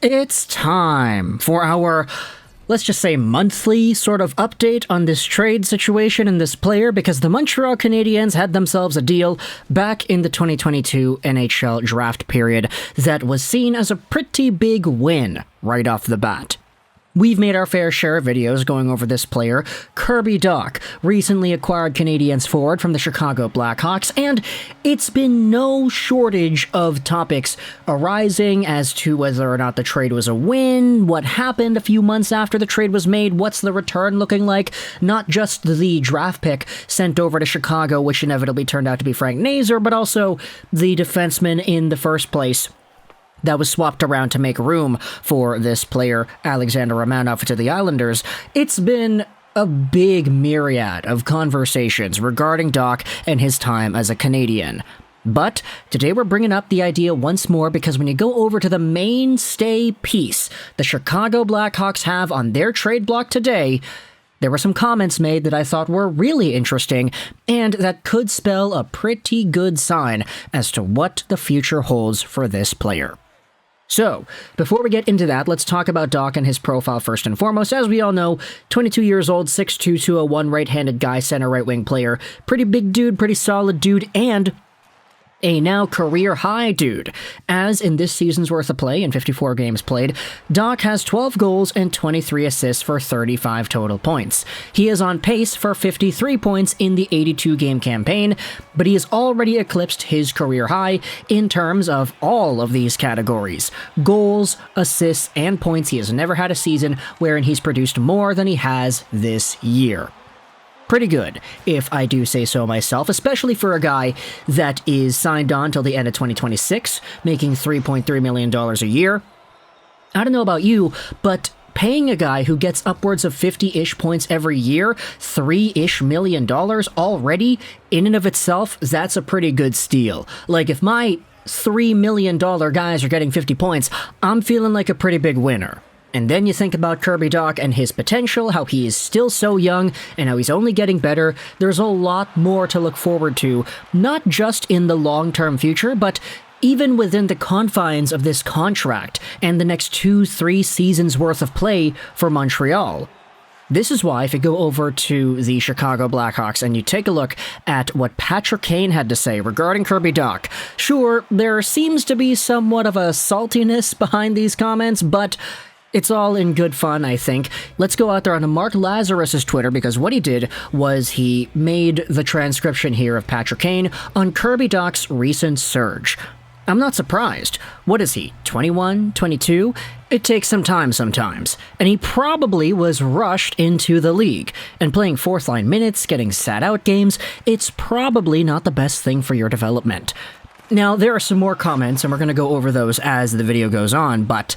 It's time for our, let's just say, monthly sort of update on this trade situation and this player, because the Montreal Canadiens had themselves a deal back in the 2022 NHL Draft period that was seen as a pretty big win right off the bat. We've made our fair share of videos going over this player. Kirby Dach, recently acquired Canadiens forward from the Chicago Blackhawks, and it's been no shortage of topics arising as to whether or not the trade was a win, what happened a few months after the trade was made, what's the return looking like, not just the draft pick sent over to Chicago, which inevitably turned out to be Frank Nazar, but also the defenseman in the first place that was swapped around to make room for this player, Alexander Romanov, to the Islanders. It's been a big myriad of conversations regarding Dach and his time as a Canadian. But today we're bringing up the idea once more because when you go over to the mainstay piece the Chicago Blackhawks have on their trade block today, there were some comments made that I thought were really interesting and that could spell a pretty good sign as to what the future holds for this player. So, before we get into that, let's talk about Dach and his profile first and foremost. As we all know, 22 years old, 6'2", 201, right-handed guy, center right-wing player. Pretty big dude, pretty solid dude, and a now career-high dude. As in this season's worth of play, in 54 games played, Dach has 12 goals and 23 assists for 35 total points. He is on pace for 53 points in the 82-game campaign, but he has already eclipsed his career high in terms of all of these categories. Goals, assists, and points. He has never had a season wherein he's produced more than he has this year. Pretty good, if I do say so myself, especially for a guy that is signed on till the end of 2026, making $3.3 million a year. I don't know about you, but paying a guy who gets upwards of 50-ish points every year, $3-ish million already, in and of itself, that's a pretty good steal. Like, if my $3 million guys are getting 50 points, I'm feeling like a pretty big winner. And then you think about Kirby Dach and his potential, how he is still so young, and how he's only getting better. There's a lot more to look forward to, not just in the long-term future, but even within the confines of this contract and the next 2-3 seasons worth of play for Montreal. This is why, if you go over to the Chicago Blackhawks and you take a look at what Patrick Kane had to say regarding Kirby Dach, sure, there seems to be somewhat of a saltiness behind these comments, but it's all in good fun, I think. Let's go out there onto Mark Lazarus's Twitter, because what he did was he made the transcription here of Patrick Kane on Kirby Dach's recent surge. I'm not surprised. What is he, 21, 22? It takes some time sometimes. And he probably was rushed into the league. And playing fourth-line minutes, getting sat-out games, it's probably not the best thing for your development. Now, there are some more comments, and we're going to go over those as the video goes on, but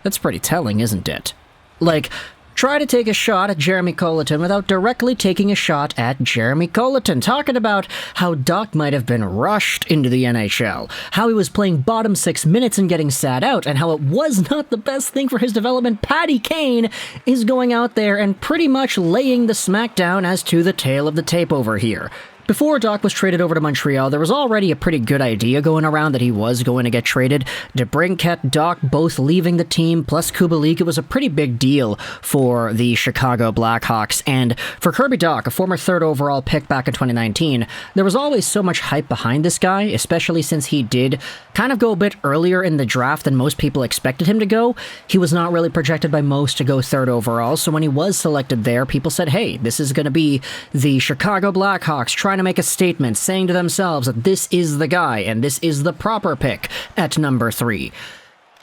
that's pretty telling, isn't it? Like, try to take a shot at Jeremy Colleton without directly taking a shot at Jeremy Colleton, talking about how Dach might have been rushed into the NHL, how he was playing bottom 6 minutes and getting sat out, and how it was not the best thing for his development. Patty Kane is going out there and pretty much laying the smackdown as to the tail of the tape over here. Before Dach was traded over to Montreal, there was already a pretty good idea going around that he was going to get traded. DeBrincat, Dach both leaving the team, plus Kubalik, it was a pretty big deal for the Chicago Blackhawks. And for Kirby Dach, a former third overall pick back in 2019, there was always so much hype behind this guy, especially since he did kind of go a bit earlier in the draft than most people expected him to go. He was not really projected by most to go third overall, so when he was selected there, people said, hey, this is going to be the Chicago Blackhawks trying to make a statement, saying to themselves that this is the guy and this is the proper pick at number 3.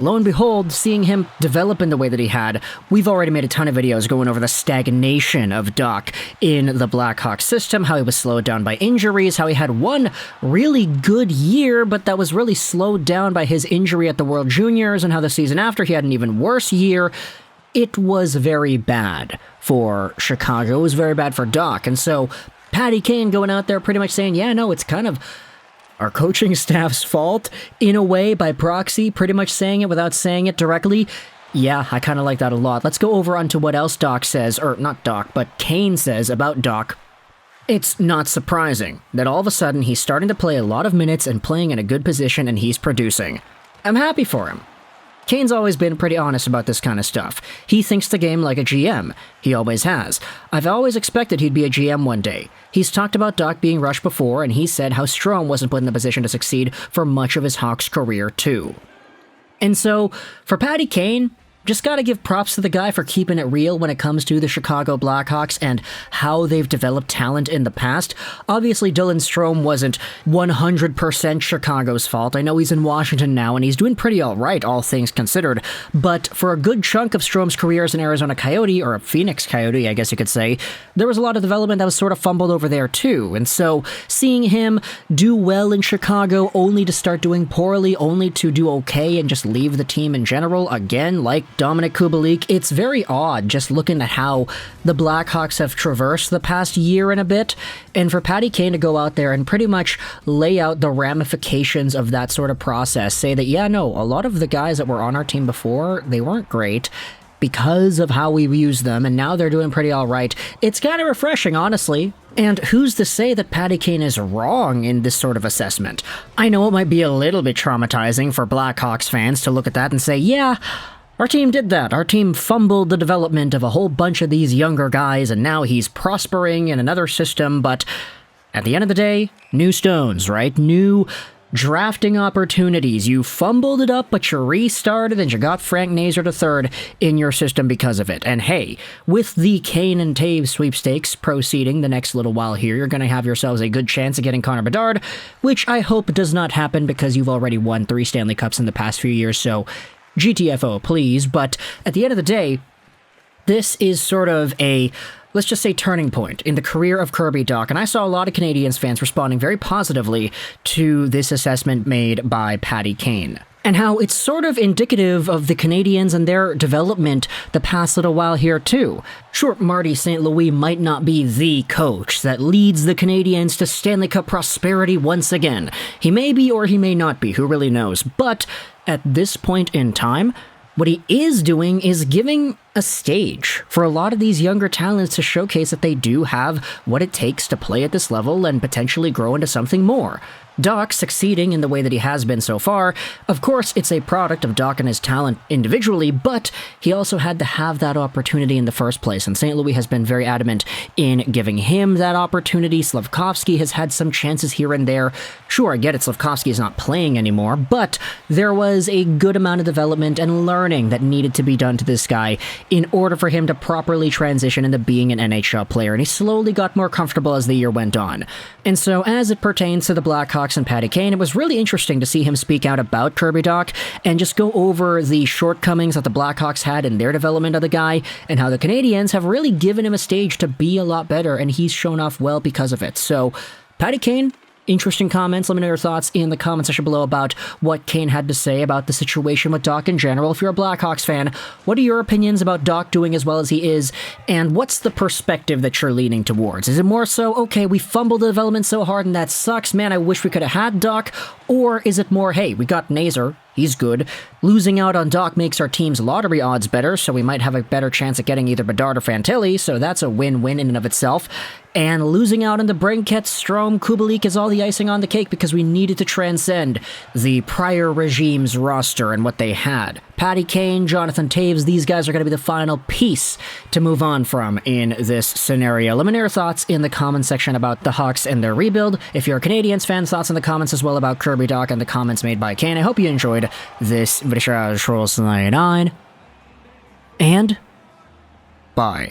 Lo and behold, seeing him develop in the way that he had, we've already made a ton of videos going over the stagnation of Dach in the Blackhawks system, how he was slowed down by injuries, how he had one really good year, but that was really slowed down by his injury at the World Juniors, and how the season after he had an even worse year. It was very bad for Chicago. It was very bad for Dach, and so Patty Kane going out there pretty much saying, yeah, no, it's kind of our coaching staff's fault, in a way, by proxy, pretty much saying it without saying it directly. Yeah, I kind of like that a lot. Let's go over onto what else Dach says, or not Dach, but Kane says about Dach. It's not surprising that all of a sudden he's starting to play a lot of minutes and playing in a good position and he's producing. I'm happy for him. Kane's always been pretty honest about this kind of stuff. He thinks the game like a GM. He always has. I've always expected he'd be a GM one day. He's talked about Dach being rushed before, and he said how Strome wasn't put in the position to succeed for much of his Hawks career, too. And so, for Patty Kane, just gotta give props to the guy for keeping it real when it comes to the Chicago Blackhawks and how they've developed talent in the past. Obviously, Dylan Strome wasn't 100% Chicago's fault. I know he's in Washington now, and he's doing pretty alright, all things considered. But for a good chunk of Strome's career as an Arizona Coyote, or a Phoenix Coyote, I guess you could say, there was a lot of development that was sort of fumbled over there too. And so, seeing him do well in Chicago, only to start doing poorly, only to do okay and just leave the team in general, again, like Dominik Kubalik, it's very odd just looking at how the Blackhawks have traversed the past year and a bit, and for Patty Kane to go out there and pretty much lay out the ramifications of that sort of process, say that, yeah, no, a lot of the guys that were on our team before, they weren't great because of how we used them, and now they're doing pretty alright. It's kind of refreshing, honestly. And who's to say that Patty Kane is wrong in this sort of assessment? I know it might be a little bit traumatizing for Blackhawks fans to look at that and say, yeah, our team did that. Our team fumbled the development of a whole bunch of these younger guys, and now he's prospering in another system, but at the end of the day, new stones, right? New drafting opportunities. You fumbled it up, but you restarted, and you got Frank Nazar III in your system because of it. And hey, with the Kane and Taves sweepstakes proceeding the next little while here, you're going to have yourselves a good chance of getting Connor Bedard, which I hope does not happen because you've already won 3 Stanley Cups in the past few years, so GTFO, please. But at the end of the day, this is sort of a, let's just say, turning point in the career of Kirby Dach, and I saw a lot of Canadiens fans responding very positively to this assessment made by Patty Kane, and how it's sort of indicative of the Canadiens and their development the past little while here too. Sure, Marty St. Louis might not be the coach that leads the Canadiens to Stanley Cup prosperity once again. He may be or he may not be, who really knows, but at this point in time, what he is doing is giving a stage for a lot of these younger talents to showcase that they do have what it takes to play at this level and potentially grow into something more. Dach succeeding in the way that he has been so far, of course it's a product of Dach and his talent individually, but he also had to have that opportunity in the first place, and St. Louis has been very adamant in giving him that opportunity. Slafkovsky has had some chances here and there. Sure, I get it, Slafkovsky is not playing anymore, but there was a good amount of development and learning that needed to be done to this guy in order for him to properly transition into being an NHL player, and he slowly got more comfortable as the year went on. And so, as it pertains to the Blackhawks and Patty Kane, it was really interesting to see him speak out about Kirby Dach and just go over the shortcomings that the Blackhawks had in their development of the guy, and how the Canadiens have really given him a stage to be a lot better, and he's shown off well because of it. So, Patty Kane, interesting comments. Let me know your thoughts in the comment section below about what Kane had to say about the situation with Dach in general. If you're a Blackhawks fan, what are your opinions about Dach doing as well as he is, and what's the perspective that you're leaning towards? Is it more so, okay, we fumbled the development so hard and that sucks, man, I wish we could have had Dach, or is it more, hey, we got Nazar, he's good, losing out on Dach makes our team's lottery odds better, so we might have a better chance at getting either Bedard or Fantilli, so that's a win-win in and of itself. And losing out on the Brinkett, Strome, Kubalik is all the icing on the cake because we needed to transcend the prior regime's roster and what they had. Patty Kane, Jonathan Taves, these guys are going to be the final piece to move on from in this scenario. Let me know your thoughts in the comments section about the Hawks and their rebuild. If you're a Canadiens fan, thoughts in the comments as well about Kirby Dach and the comments made by Kane. I hope you enjoyed this video. And bye.